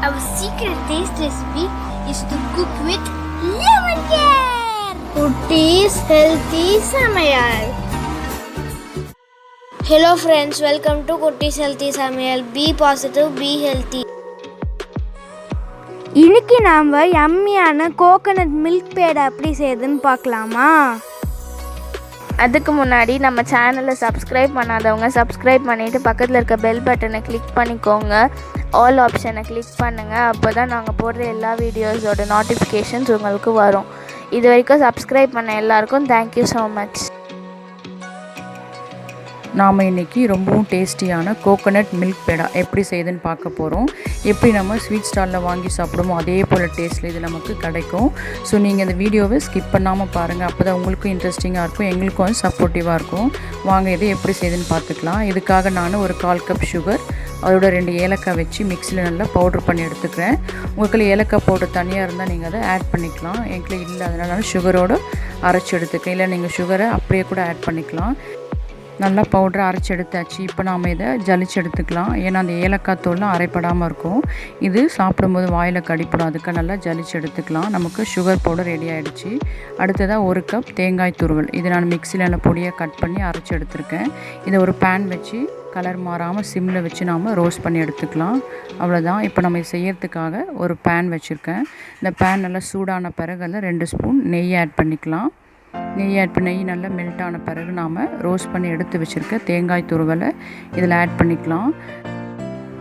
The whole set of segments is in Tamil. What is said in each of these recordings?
Our secret taste recipe is to cook with lemon care. Kutties healthy Samayal. Hello friends, welcome to Kutties healthy Samayal. Be positive, be healthy. இன்னைக்கு நாம யம்மியான கோகனட் மில்க் பேடா எப்படி செய்யுதுன்னு பார்க்கலாமா? அதுக்கு முன்னாடி நம்ம சேனலை சப்ஸ்கிரைப் பண்ணாதவங்க சப்ஸ்கிரைப் பண்ணிவிட்டு பக்கத்தில் இருக்க பெல் பட்டனை கிளிக் பண்ணிக்கோங்க. ஆல் ஆப்ஷனை கிளிக் பண்ணுங்கள். அப்போ தான் நாங்கள் போடுற எல்லா வீடியோஸோட நோட்டிஃபிகேஷன்ஸ் உங்களுக்கு வரும். இது வரைக்கும் சப்ஸ்கிரைப் பண்ண எல்லாருக்கும் தேங்க்யூ ஸோ மச். நாம் இன்றைக்கி ரொம்பவும் டேஸ்டியான கோகோனட் மில்க் பேடா எப்படி செய்யுதுன்னு பார்க்க போகிறோம். எப்படி நம்ம ஸ்வீட் ஸ்டாலில் வாங்கி சாப்பிடுமோ அதே போல் டேஸ்ட்டில் இது நமக்கு கிடைக்கும். ஸோ நீங்கள் இந்த வீடியோவை ஸ்கிப் பண்ணாமல் பாருங்கள். அப்போ தான் உங்களுக்கும் இன்ட்ரெஸ்டிங்காக இருக்கும், எங்களுக்கும் சப்போர்ட்டிவாக இருக்கும். வாங்க இதை எப்படி செய்யுதுன்னு பார்த்துக்கலாம். இதுக்காக நான் ஒரு 1/4 கப் சுகர், அதோட 2 ஏலக்காய் வச்சு மிக்சியில் நல்லா பவுட்ரு பண்ணி எடுத்துக்கிறேன். உங்களுக்கு ஏலக்காய் பவுடர் தனியாக இருந்தால் நீங்கள் அதை ஆட் பண்ணிக்கலாம். எங்களுக்கு இல்லை, அதனால் சுகரோடு அரைச்சி எடுத்துக்கிறேன். இல்லை நீங்கள் சுகரை அப்படியே கூட ஆட் பண்ணிக்கலாம். நல்லா பவுட்ரு அரைச்சி எடுத்தாச்சு. இப்போ நாம் இதை ஜலிச்சு எடுத்துக்கலாம். ஏன்னா அந்த ஏலக்காய் தூள்லாம் அரைப்படாமல் இருக்கும். இது சாப்பிடும்போது வாயில் கடிப்படும். அதுக்கு நல்லா ஜலிச்சு எடுத்துக்கலாம். நமக்கு சுகர் பவுடர் ரெடி ஆகிடுச்சு. அடுத்ததாக 1 கப் தேங்காய் துருவல். இது நான் மிக்சியில் நல்லா பொடியாக கட் பண்ணி அரைச்சி எடுத்துருக்கேன். இதை ஒரு பேன் வச்சு கலர் மாறாமல் சிம்மில் வச்சு நாம் ரோஸ்ட் பண்ணி எடுத்துக்கலாம். அவ்வளோதான். இப்போ நம்ம செய்யறதுக்காக ஒரு பேன் வச்சுருக்கேன். இந்த பேன் நல்லா சூடான பிறகு அதில் 2 ஸ்பூன் நெய் ஆட் பண்ணிக்கலாம். நெய் நல்லா மெல்ட் ஆன பிறகு நாம் ரோஸ்ட் பண்ணி எடுத்து வச்சுருக்க தேங்காய் துருவலை இதில் ஆட் பண்ணிக்கலாம்.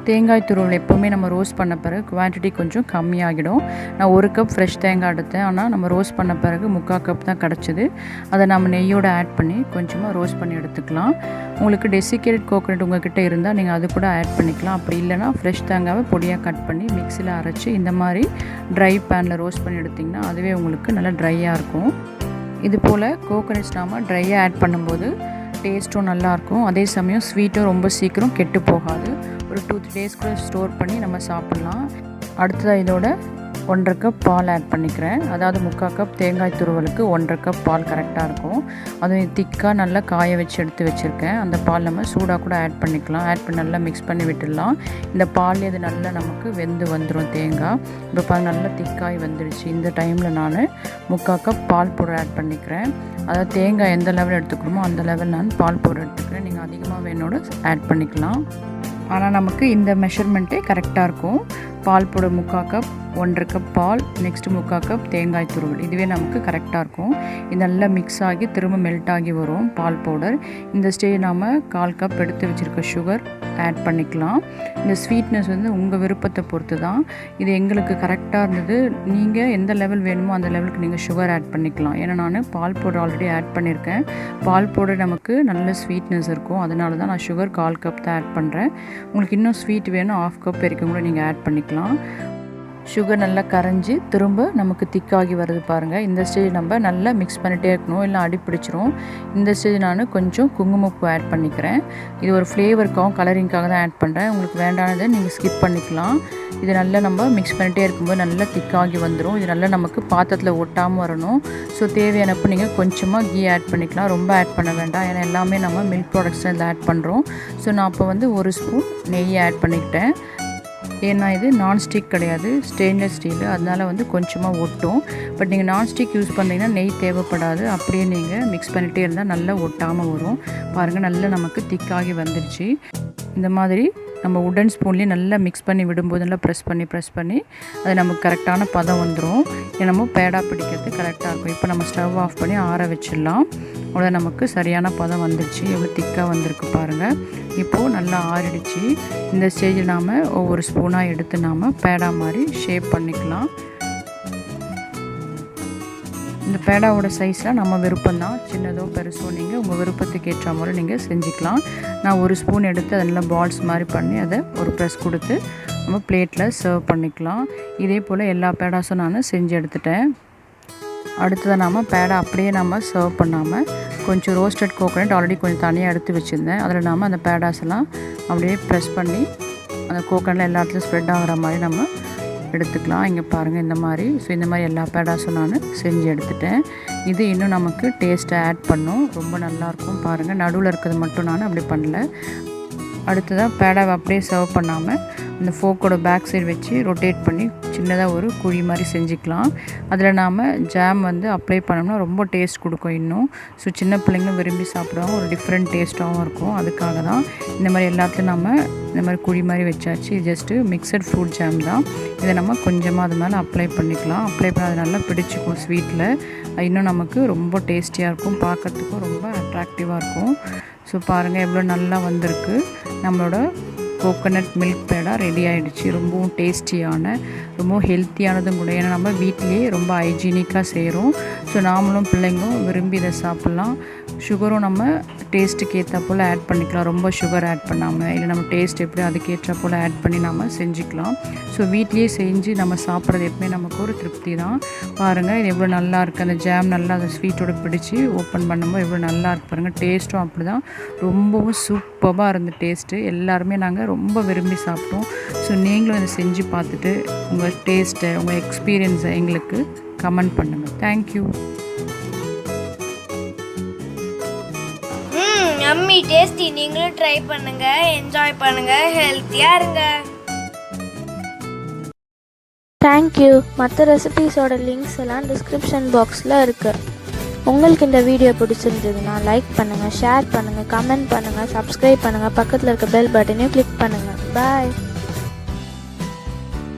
தேங்காய் துருவல் எப்போவுமே நம்ம ரோஸ்ட் பண்ண பிறகு குவான்டிட்டி கொஞ்சம் கம்மியாகிடும். நான் 1 கப் ஃப்ரெஷ் தேங்காய் எடுத்தேன். ஆனால் நம்ம ரோஸ்ட் பண்ண பிறகு 3/4 கப் தான் கிடச்சிது. அதை நம்ம நெய்யோடு ஆட் பண்ணி கொஞ்சமாக ரோஸ்ட் பண்ணி எடுத்துக்கலாம். உங்களுக்கு டெசிகேட்டட் கோகோனட் உங்கள்கிட்ட இருந்தால் நீங்கள் அது கூட ஆட் பண்ணிக்கலாம். அப்படி இல்லைனா ஃப்ரெஷ் தேங்காவை பொடியாக கட் பண்ணி மிக்சியில் அரைச்சி இந்த மாதிரி ட்ரை பேனில் ரோஸ்ட் பண்ணி எடுத்திங்கன்னா அதுவே உங்களுக்கு நல்லா ட்ரையாக இருக்கும். இது போல் கோகோனட்ஸ் நாம் ட்ரையாக ஆட் பண்ணும்போது டேஸ்ட்டும் நல்லாயிருக்கும். அதே சமயம் ஸ்வீட்டும் ரொம்ப சீக்கிரம் கெட்டு போகாது. ஒரு 2-3 டேஸ் கூட ஸ்டோர் பண்ணி நம்ம சாப்பிட்லாம். அடுத்ததாக இதோட 1/2 கப் பால் ஆட் பண்ணிக்கிறேன். அதாவது 3/4 கப் தேங்காய் துருவலுக்கு 1/2 கப் பால் கரெக்டாக இருக்கும். அதுவும் திக்காக நல்லா காய வச்சு எடுத்து வச்சுருக்கேன். அந்த பால் நம்ம சூடாக கூட ஆட் பண்ணிக்கலாம். ஆட் பண்ணி நல்லா மிக்ஸ் பண்ணி விட்டுடலாம். இந்த பால் இது நல்லா நமக்கு வெந்து வந்துடும் தேங்காய். இப்போ பால் நல்லா திக்காய் வந்துடுச்சு. இந்த டைமில் நான் 3/4 கப் பால் பவுடர் ஆட் பண்ணிக்கிறேன். அதாவது தேங்காய் எந்த லெவல் எடுத்துக்கணுமோ அந்த லெவல் நான் பால் பவுடர் எடுத்துக்கிறேன். நீங்கள் அதிகமாக வேணோட ஆட் பண்ணிக்கலாம். ஆனால் நமக்கு இந்த மெஷர்மெண்ட்டே கரெக்டாக இருக்கும். பால் பவுடர் 3/4 கப், 1/2 கப் பால், நெக்ஸ்ட்டு 3/4 கப் தேங்காய் துருவல். இதுவே நமக்கு கரெக்டாக இருக்கும். இது நல்லா மிக்ஸ் ஆகி திரும்ப மெல்ட் ஆகி வரும் பால் பவுடர். இந்த ஸ்டேஜ் நாம் 1/4 கப் எடுத்து வச்சுருக்க சுகர் ஆட் பண்ணிக்கலாம். இந்த ஸ்வீட்னஸ் உங்கள் விருப்பத்தை பொறுத்து தான். இது எங்களுக்கு கரெக்டாக இருந்தது. நீங்கள் எந்த லெவல் வேணுமோ அந்த லெவலுக்கு நீங்கள் சுகர் ஆட் பண்ணிக்கலாம். ஏன்னா நான் பால் பவுடர் ஆல்ரெடி ஆட் பண்ணியிருக்கேன். பால் பவுடர் நமக்கு நல்ல ஸ்வீட்னஸ் இருக்கும். அதனால தான் நான் சுகர் 1/4 கப் தான் ஆட் பண்ணுறேன். உங்களுக்கு இன்னும் ஸ்வீட் வேணும் 1/2 கப் வரைக்கும் கூட நீங்கள் ஆட் பண்ணிக்கலாம். சுகர் நல்லா கரைஞ்சி திரும்ப நமக்கு திக்காகி வருது பாருங்கள். இந்த ஸ்டேஜ் நம்ம நல்லா மிக்ஸ் பண்ணிகிட்டே இருக்கணும், இல்லை அடி பிடிச்சிரும். இந்த ஸ்டேஜ் நான் கொஞ்சம் குங்குமப்பூ ஆட் பண்ணிக்கிறேன். இது ஒரு ஃப்ளேவருக்காகவும் கலரிங்காக தான் ஆட் பண்ணுறேன். உங்களுக்கு வேண்டானதை நீங்கள் ஸ்கிப் பண்ணிக்கலாம். இது நல்லா நம்ம மிக்ஸ் பண்ணிகிட்டே இருக்கும்போது நல்லா திக்காகி வந்துடும். இது நல்லா நமக்கு பாத்திரத்தில் ஒட்டாமல் வரணும். ஸோ தேவையானப்போ நீங்கள் கொஞ்சமாக கீ ஆட் பண்ணிக்கலாம். ரொம்ப ஆட் பண்ண வேண்டாம், ஏன்னா எல்லாமே நம்ம மில்க் ப்ராடக்ட்ஸ் இதில் ஆட் பண்ணுறோம். ஸோ நான் அப்போ 1 ஸ்பூன் நெய் ஆட் பண்ணிக்கிட்டேன். ஏன்னா இது நான்ஸ்டிக் கிடையாது, ஸ்டெயின்லெஸ் ஸ்டீலு. அதனால் கொஞ்சமாக ஒட்டும். பட் நீங்கள் நான்ஸ்டிக் யூஸ் பண்ணிங்கன்னா நெய் தேவைப்படாது. அப்படியே நீங்கள் மிக்ஸ் பண்ணிகிட்டே இருந்தால் நல்லா ஒட்டாமல் வரும். பாருங்கள் நல்லா நமக்கு திக்காகி வந்துடுச்சு. இந்த மாதிரி நம்ம உடன் ஸ்பூன்லேயே நல்லா மிக்ஸ் பண்ணி விடும்போது நல்லா ப்ரெஸ் பண்ணி அது நமக்கு கரெக்டான பதம் வந்துடும். நம்ம பேடா பிடிக்கிறது கரெக்டாக இருக்கும். இப்போ நம்ம ஸ்டவ் ஆஃப் பண்ணி ஆற வச்சிடலாம். அவ்வளோ நமக்கு சரியான பதம் வந்துடுச்சு. எவ்வளோ திக்காக வந்திருக்கு பாருங்கள். இப்போது நல்லா ஆறிடுச்சு. இந்த ஸ்டேஜில் நாம் ஒவ்வொரு ஸ்பூனாக எடுத்து நாம் பேடா மாதிரி ஷேப் பண்ணிக்கலாம். இந்த பேடாவோட சைஸில் நம்ம விருப்பம்தான், சின்னதோ பெருசோ நீங்கள் உங்கள் விருப்பத்துக்கு ஏற்ற மாதிரி நீங்கள் செஞ்சுக்கலாம். நான் 1 ஸ்பூன் எடுத்து அதெல்லாம் பால்ஸ் மாதிரி பண்ணி அதை ஒரு ப்ரெஸ் கொடுத்து நம்ம பிளேட்டில் சர்வ் பண்ணிக்கலாம். இதே போல் எல்லா பேடாஸும் நான் செஞ்சு எடுத்துட்டேன். அடுத்ததாக நாம் பேடா அப்படியே நம்ம சர்வ் பண்ணாமல் கொஞ்சம் ரோஸ்டட் கோகோனட் ஆல்ரெடி கொஞ்சம் தனியாக எடுத்து வச்சுருந்தேன். அதில் நாம் அந்த பேடாஸ் எல்லாம் அப்படியே ப்ரெஸ் பண்ணி அந்த கோகோனட்டில் எல்லா இடத்துலையும் ஸ்ப்ரெட் ஆகிற மாதிரி நம்ம எடுத்துக்கலாம். இங்கே பாருங்கள் இந்த மாதிரி. ஸோ இந்த மாதிரி எல்லா பேடாஸும் நான் செஞ்சு எடுத்துட்டேன். இது இன்னும் நமக்கு டேஸ்ட்டை ஆட் பண்ணும், ரொம்ப நல்லாயிருக்கும். பாருங்கள் நடுவில் இருக்கிறது மட்டும் நான் அப்படி பண்ணல. அடுத்ததாக பேடாவை அப்படியே சர்வ் பண்ணாமல் இந்த ஃபோக்கோட பேக் சைடு வச்சு ரொட்டேட் பண்ணி சின்னதாக ஒரு குழி மாதிரி செஞ்சுக்கலாம். அதில் நாம் ஜாம் வந்து அப்ளை பண்ணோம்னா ரொம்ப டேஸ்ட் கொடுக்கும் இன்னும். ஸோ சின்ன பிள்ளைங்களும் விரும்பி சாப்பிடுவாங்க, ஒரு டிஃப்ரெண்ட் டேஸ்ட்டாகவும் இருக்கும். அதுக்காக தான் இந்த மாதிரி எல்லாத்தையும் நம்ம இந்த மாதிரி குழி மாதிரி வச்சாச்சு. இது ஜஸ்ட்டு மிக்சட் ஃப்ரூட் ஜாம் தான். இதை நம்ம கொஞ்சமாக அது மேலே அப்ளை பண்ணிக்கலாம். அப்ளை பண்ண அது நல்லா பிடிச்சிக்கும் ஸ்வீட்டில். இன்னும் நமக்கு ரொம்ப டேஸ்டியாக இருக்கும், பார்க்கறதுக்கும் ரொம்ப அட்ராக்டிவாக இருக்கும். ஸோ பாருங்கள் எவ்வளோ நல்லா வந்திருக்கு. நம்மளோட கோகோனட் மில்க் பேடா ரெடி ஆகிடுச்சு. ரொம்பவும் டேஸ்டியான, ரொம்பவும் ஹெல்த்தியானதும் கூட. ஏன்னா நம்ம வீட்டிலேயே ரொம்ப ஹைஜீனிக்காக செய்கிறோம். ஸோ நாமளும் பிள்ளைங்களும் விரும்பி இதை சாப்பிட்லாம். சுகரும் நம்ம டேஸ்ட்டுக்கு ஏற்ற போல் ஆட் பண்ணிக்கலாம். ரொம்ப சுகர் ஆட் பண்ணாமல், இல்லை நம்ம டேஸ்ட் எப்படி அதுக்கேற்ற போல் ஆட் பண்ணி நம்ம செஞ்சுக்கலாம். ஸோ வீட்லேயே செஞ்சு நம்ம சாப்பிட்றது எப்பவுமே நமக்கு ஒரு திருப்தி தான். பாருங்கள் இது எவ்வளோ நல்லா இருக்குது. அந்த ஜாம் நல்லா அந்த ஸ்வீட்டோடு பிடிச்சி ஓப்பன் பண்ணும்போது எவ்வளோ நல்லா இருக்கு பாருங்கள். டேஸ்ட்டும் அப்படி தான், ரொம்பவும் சூப்பராக இருந்த டேஸ்ட்டு. எல்லாருமே நாங்கள் ரொம்ப விரும்பி சாப்பிட்டோம். ஸோ நீங்களும் இதை செஞ்சு பார்த்துட்டு உங்கள் டேஸ்ட்டை, உங்கள் எக்ஸ்பீரியன்ஸை எங்களுக்கு கமெண்ட் பண்ணுங்கள். தேங்க்யூ. அம்மி டேஸ்டி, நீங்களும் ட்ரை பண்ணுங்க, என்ஜாய் பண்ணுங்க, ஹெல்த்தியா இருங்க. தேங்க்யூ. மற்ற ரெசிபீஸோட லிங்க்ஸ் எல்லாம் டிஸ்கிரிப்ஷன் பாக்ஸில் இருக்குது. உங்களுக்கு இந்த வீடியோ பிடிச்சிருந்ததுன்னா லைக் பண்ணுங்கள், ஷேர் பண்ணுங்கள், கமெண்ட் பண்ணுங்கள், சப்ஸ்கிரைப் பண்ணுங்கள், பக்கத்தில் இருக்க பெல் பட்டனையும் கிளிக் பண்ணுங்கள். பாய்.